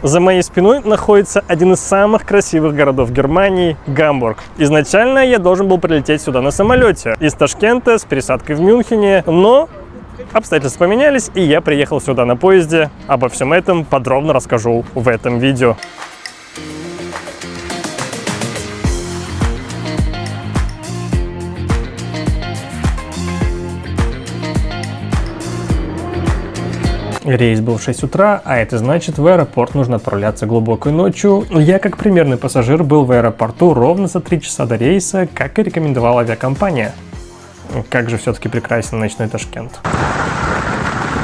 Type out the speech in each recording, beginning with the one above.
За моей спиной находится один из самых красивых городов Германии – Гамбург. Изначально я должен был прилететь сюда на самолете из Ташкента с пересадкой в Мюнхене, но обстоятельства поменялись, и я приехал сюда на поезде. Обо всем этом подробно расскажу в этом видео. Рейс был в 6 утра, а это значит, в аэропорт нужно отправляться глубокой ночью. Я, как примерный пассажир, был в аэропорту ровно за 3 часа до рейса, как и рекомендовала авиакомпания. Как же все-таки прекрасен ночной Ташкент.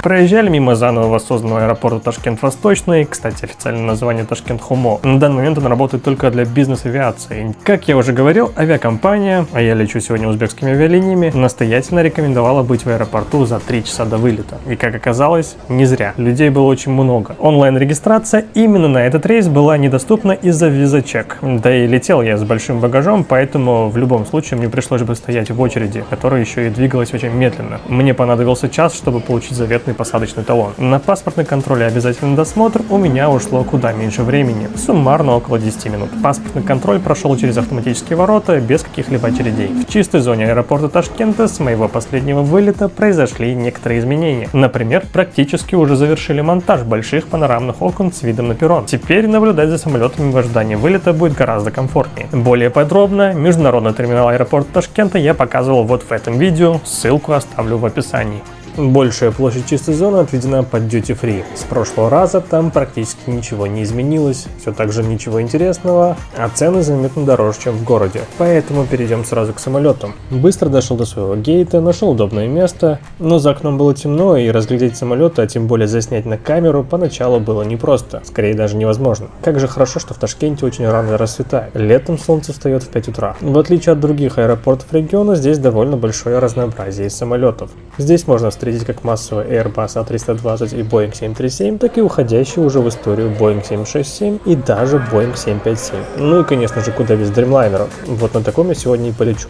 Проезжали мимо заново воссозданного аэропорта Ташкент-Восточный, кстати, официальное название Ташкент-Хумо. На данный момент он работает только для бизнес-авиации. Как я уже говорил, авиакомпания, а я лечу сегодня узбекскими авиалиниями, настоятельно рекомендовала быть в аэропорту за 3 часа до вылета. И как оказалось, не зря. Людей было очень много. Онлайн-регистрация именно на этот рейс была недоступна из-за виза-чек. Да и летел я с большим багажом, поэтому в любом случае мне пришлось бы стоять в очереди, которая еще и двигалась очень медленно. Мне понадобился час, чтобы получить заветный посадочный талон. На паспортный контроль и обязательный досмотр у меня ушло куда меньше времени, суммарно около 10 минут. Паспортный контроль прошел через автоматические ворота без каких-либо очередей. В чистой зоне аэропорта Ташкента с моего последнего вылета произошли некоторые изменения. Например, практически уже завершили монтаж больших панорамных окон с видом на перрон. Теперь наблюдать за самолетами в ожидании вылета будет гораздо комфортнее. Более подробно международный терминал аэропорта Ташкента я показывал вот в этом видео, ссылку оставлю в описании. Большая площадь чистой зоны отведена под Duty Free. С прошлого раза там практически ничего не изменилось, все так же ничего интересного, а цены заметно дороже, чем в городе. Поэтому перейдем сразу к самолетам. Быстро дошел до своего гейта, нашел удобное место, но за окном было темно, и разглядеть самолеты, а тем более заснять на камеру, поначалу было непросто, скорее даже невозможно. Как же хорошо, что в Ташкенте очень рано рассветает. Летом солнце встает в 5 утра. В отличие от других аэропортов региона, здесь довольно большое разнообразие самолетов. Здесь можно встретить как массовый Airbus A320 и Boeing 737, так и уходящий уже в историю Boeing 767 и даже Boeing 757. Ну и, конечно же, куда без дримлайнеров. Вот на таком я сегодня и полечу.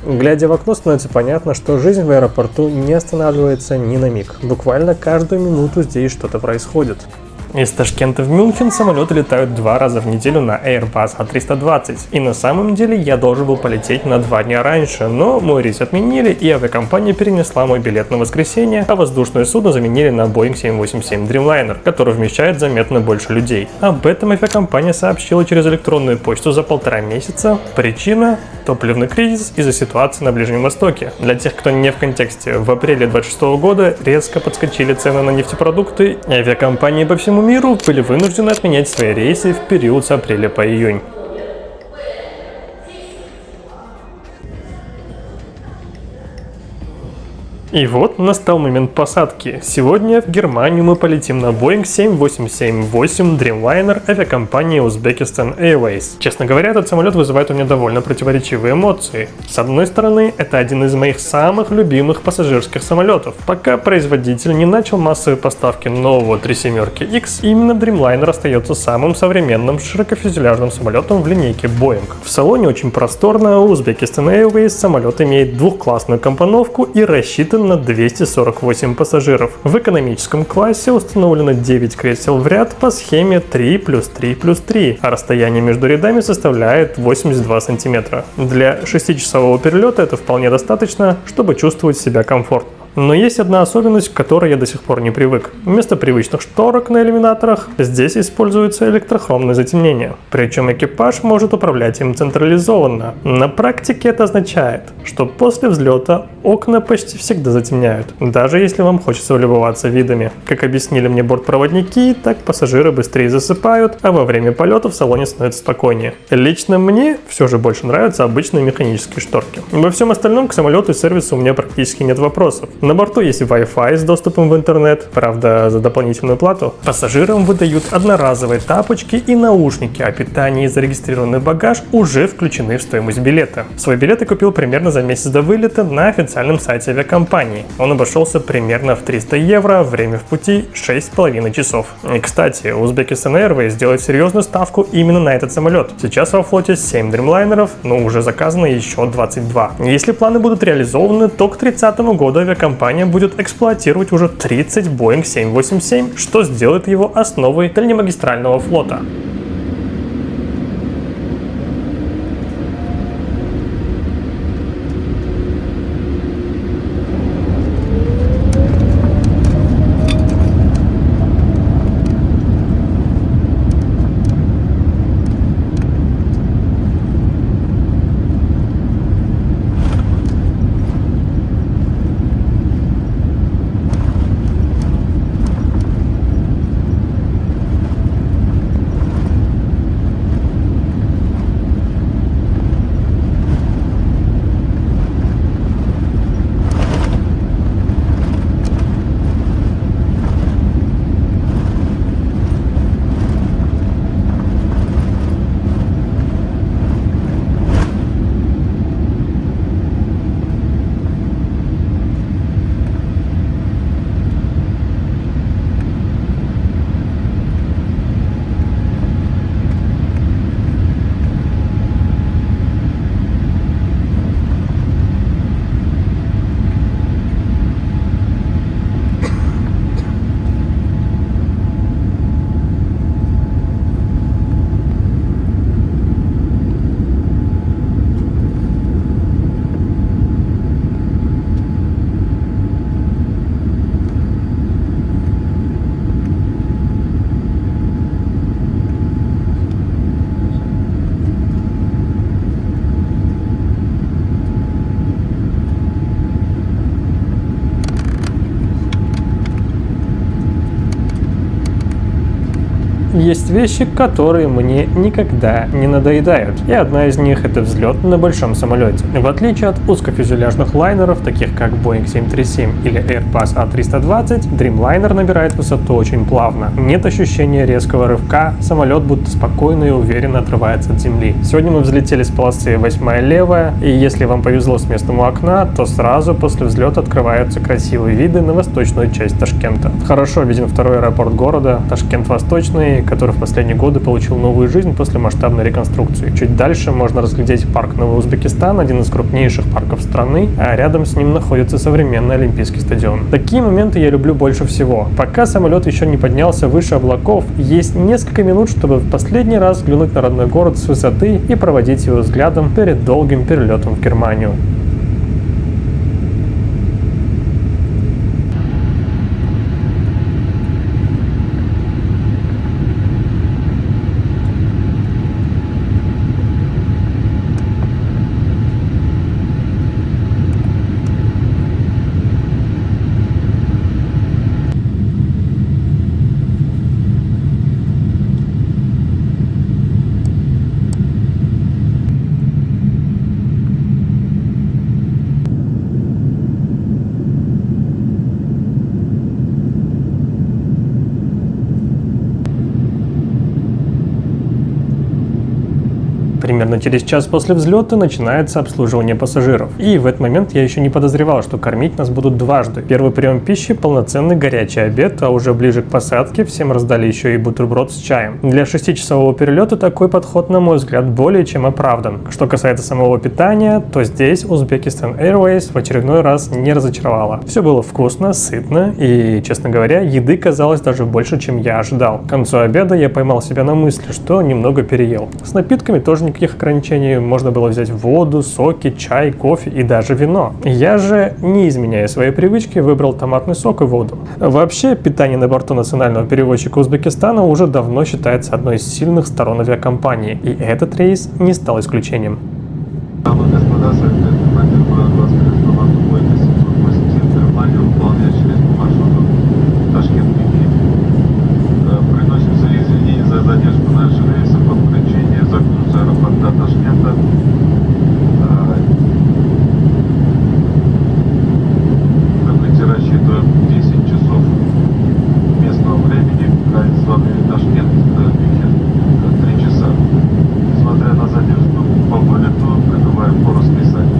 Глядя в окно, становится понятно, что жизнь в аэропорту не останавливается ни на миг. Буквально каждую минуту здесь что-то происходит. Из Ташкента в Мюнхен самолеты летают 2 раза в неделю на Airbus A320. И на самом деле я должен был полететь на 2 дня раньше, но мой рейс отменили, и авиакомпания перенесла мой билет на воскресенье, а воздушное судно заменили на Boeing 787 Dreamliner, который вмещает заметно больше людей. Об этом авиакомпания сообщила через электронную почту за 1,5 месяца. Причина – топливный кризис из-за ситуации на Ближнем Востоке. Для тех, кто не в контексте, в апреле 2026 года резко подскочили цены на нефтепродукты, и авиакомпании по всему миру были вынуждены отменять свои рейсы в период с апреля по июнь. И вот настал момент посадки. Сегодня в Германию мы полетим на Boeing 787-8 Dreamliner авиакомпании Uzbekistan Airways. Честно говоря, этот самолет вызывает у меня довольно противоречивые эмоции. С одной стороны, это один из моих самых любимых пассажирских самолетов. Пока производитель не начал массовые поставки нового 37X, именно Dreamliner остается самым современным широкофюзеляжным самолетом в линейке Boeing. В салоне очень просторно, у Uzbekistan Airways самолет имеет двухклассную компоновку и рассчитан на 248 пассажиров. В экономическом классе установлено 9 кресел в ряд по схеме 3+3+3, а расстояние между рядами составляет 82 сантиметра. Для 6-часового перелета это вполне достаточно, чтобы чувствовать себя комфортно. Но есть одна особенность, к которой я до сих пор не привык. Вместо привычных шторок на иллюминаторах здесь используется электрохромное затемнение. Причем экипаж может управлять им централизованно. На практике это означает, что после взлета окна почти всегда затемняют, даже если вам хочется улюбоваться видами. Как объяснили мне бортпроводники, так пассажиры быстрее засыпают, а во время полета в салоне становится спокойнее. Лично мне все же больше нравятся обычные механические шторки. Во всем остальном к самолету и сервису у меня практически нет вопросов. На борту есть Wi-Fi с доступом в интернет, правда за дополнительную плату. Пассажирам выдают одноразовые тапочки и наушники, а питание и зарегистрированный багаж уже включены в стоимость билета. Свой билет я купил примерно за месяц до вылета на официальном сайте авиакомпании. Он обошелся примерно в 300 евро, время в пути 6,5 часов. И, кстати, Uzbekistan Airways делает серьезную ставку именно на этот самолет. Сейчас во флоте 7 дримлайнеров, но уже заказано еще 22. Если планы будут реализованы, то к 30 году авиакомпания авиакомпания будет эксплуатировать уже 30 Boeing 787, что сделает его основой дальнемагистрального флота. Есть вещи, которые мне никогда не надоедают, и одна из них — это взлет на большом самолете. В отличие от узкофюзеляжных лайнеров, таких как Boeing 737 или Airbus A320, Dreamliner набирает высоту очень плавно. Нет ощущения резкого рывка, самолет будто спокойно и уверенно отрывается от земли. Сегодня мы взлетели с полосы 8 левая, и если вам повезло с местом у окна, то сразу после взлета открываются красивые виды на восточную часть Ташкента. Хорошо виден второй аэропорт города, Ташкент-Восточный, который в последние годы получил новую жизнь после масштабной реконструкции. Чуть дальше можно разглядеть парк Новый Узбекистан, один из крупнейших парков страны, а рядом с ним находится современный Олимпийский стадион. Такие моменты я люблю больше всего. Пока самолет еще не поднялся выше облаков, есть несколько минут, чтобы в последний раз взглянуть на родной город с высоты и проводить его взглядом перед долгим перелетом в Германию. Примерно через час после взлета начинается обслуживание пассажиров. И в этот момент я еще не подозревал, что кормить нас будут дважды. Первый прием пищи — полноценный горячий обед, а уже ближе к посадке всем раздали еще и бутерброд с чаем. Для 6-часового перелета такой подход, на мой взгляд, более чем оправдан. Что касается самого питания, то здесь Uzbekistan Airways в очередной раз не разочаровала. Все было вкусно, сытно и, честно говоря, еды казалось даже больше, чем я ожидал. К концу обеда я поймал себя на мысли, что немного переел. С напитками тоже никаких ограничений, можно было взять воду, соки, чай, кофе и даже вино. Я же, не изменяя своей привычки, выбрал томатный сок и воду. Вообще, питание на борту национального перевозчика Узбекистана уже давно считается одной из сильных сторон авиакомпании, и этот рейс не стал исключением. Задержку нашего рейса по включению загрузки аэропорта Ташкента. Событие рассчитываем 10 часов местного времени, граница зоны Ташкент, 3 часа. Несмотря на задержку по вылету, прибываем по расписанию.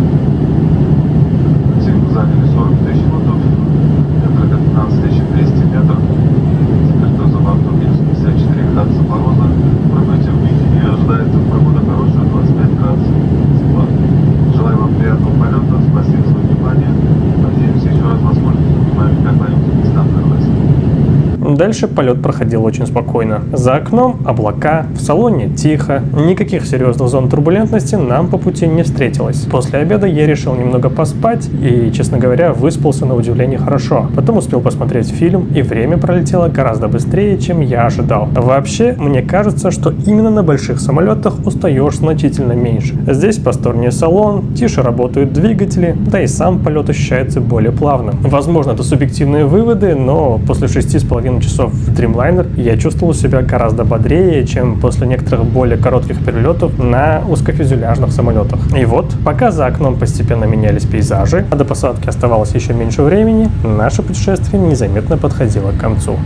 Дальше полет проходил очень спокойно. За окном облака, в салоне тихо, никаких серьезных зон турбулентности нам по пути не встретилось. После обеда я решил немного поспать и, честно говоря, выспался на удивление хорошо. Потом успел посмотреть фильм, и время пролетело гораздо быстрее, чем я ожидал. Вообще, мне кажется, что именно на больших самолетах устаешь значительно меньше. Здесь просторнее салон, тише работают двигатели, да и сам полет ощущается более плавным. Возможно, это субъективные выводы, но после 6,5 часов в Dreamliner я чувствовал себя гораздо бодрее, чем после некоторых более коротких перелетов на узкофюзеляжных самолетах. И вот, пока за окном постепенно менялись пейзажи, а до посадки оставалось еще меньше времени, наше путешествие незаметно подходило к концу.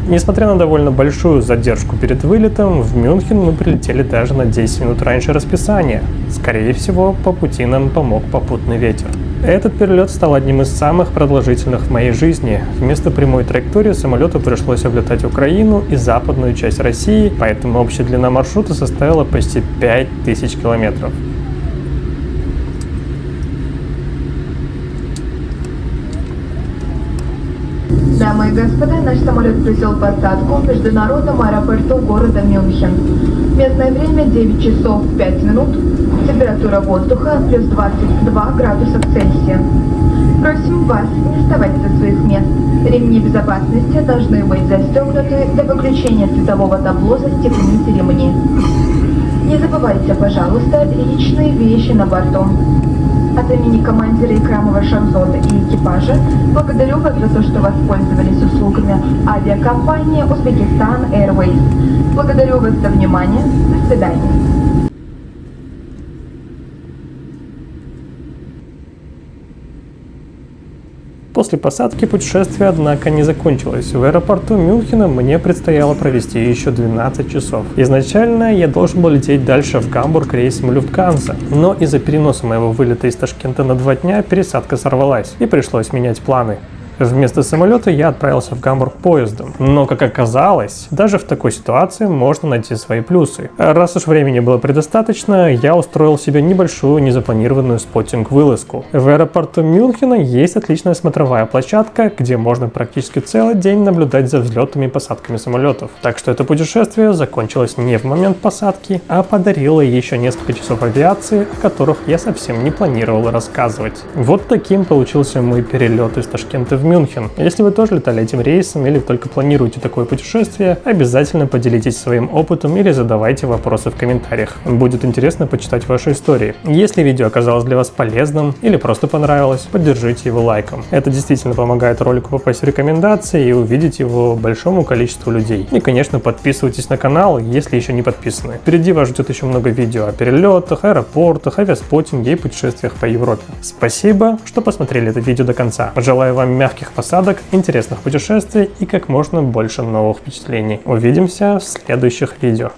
Несмотря на довольно большую задержку перед вылетом, в Мюнхен мы прилетели даже на 10 минут раньше расписания. Скорее всего, по пути нам помог попутный ветер. Этот перелет стал одним из самых продолжительных в моей жизни. Вместо прямой траектории самолету пришлось облетать Украину и западную часть России, поэтому общая длина маршрута составила почти 5000 километров. Дамы и господа, наш самолет произвел посадку в международном аэропорту города Мюнхен. Местное время 9 часов 5 минут, температура воздуха плюс 22 градуса Цельсия. Просим вас не вставать со своих мест. Ремни безопасности должны быть застегнуты до выключения светового табло «Застегните ремни». Не забывайте, пожалуйста, личные вещи на борту. От имени командира Икрамова Шахзода и экипажа благодарю вас за то, что воспользовались услугами авиакомпании Узбекистан Airways. Благодарю вас за внимание. До свидания. После посадки путешествие, однако, не закончилось. В аэропорту Мюнхена мне предстояло провести еще 12 часов. Изначально я должен был лететь дальше в Гамбург рейсом Люфтганза, но из-за переноса моего вылета из Ташкента на 2 дня пересадка сорвалась, и пришлось менять планы. Вместо самолета я отправился в Гамбург поездом. Но, как оказалось, даже в такой ситуации можно найти свои плюсы. Раз уж времени было предостаточно, я устроил себе небольшую незапланированную споттинг-вылазку. В аэропорту Мюнхена есть отличная смотровая площадка, где можно практически целый день наблюдать за взлетами и посадками самолетов. Так что это путешествие закончилось не в момент посадки, а подарило еще несколько часов авиации, о которых я совсем не планировал рассказывать. Вот таким получился мой перелет из Ташкента в Мюнхен. Если вы тоже летали этим рейсом или только планируете такое путешествие, обязательно поделитесь своим опытом или задавайте вопросы в комментариях. Будет интересно почитать ваши истории. Если видео оказалось для вас полезным или просто понравилось, поддержите его лайком. Это действительно помогает ролику попасть в рекомендации и увидеть его большому количеству людей. И, конечно, подписывайтесь на канал, если еще не подписаны. Впереди вас ждет еще много видео о перелетах, аэропортах, авиаспоттинге и путешествиях по Европе. Спасибо, что посмотрели это видео до конца. Желаю вам мягких посадок, интересных путешествий и как можно больше новых впечатлений. Увидимся в следующих видео.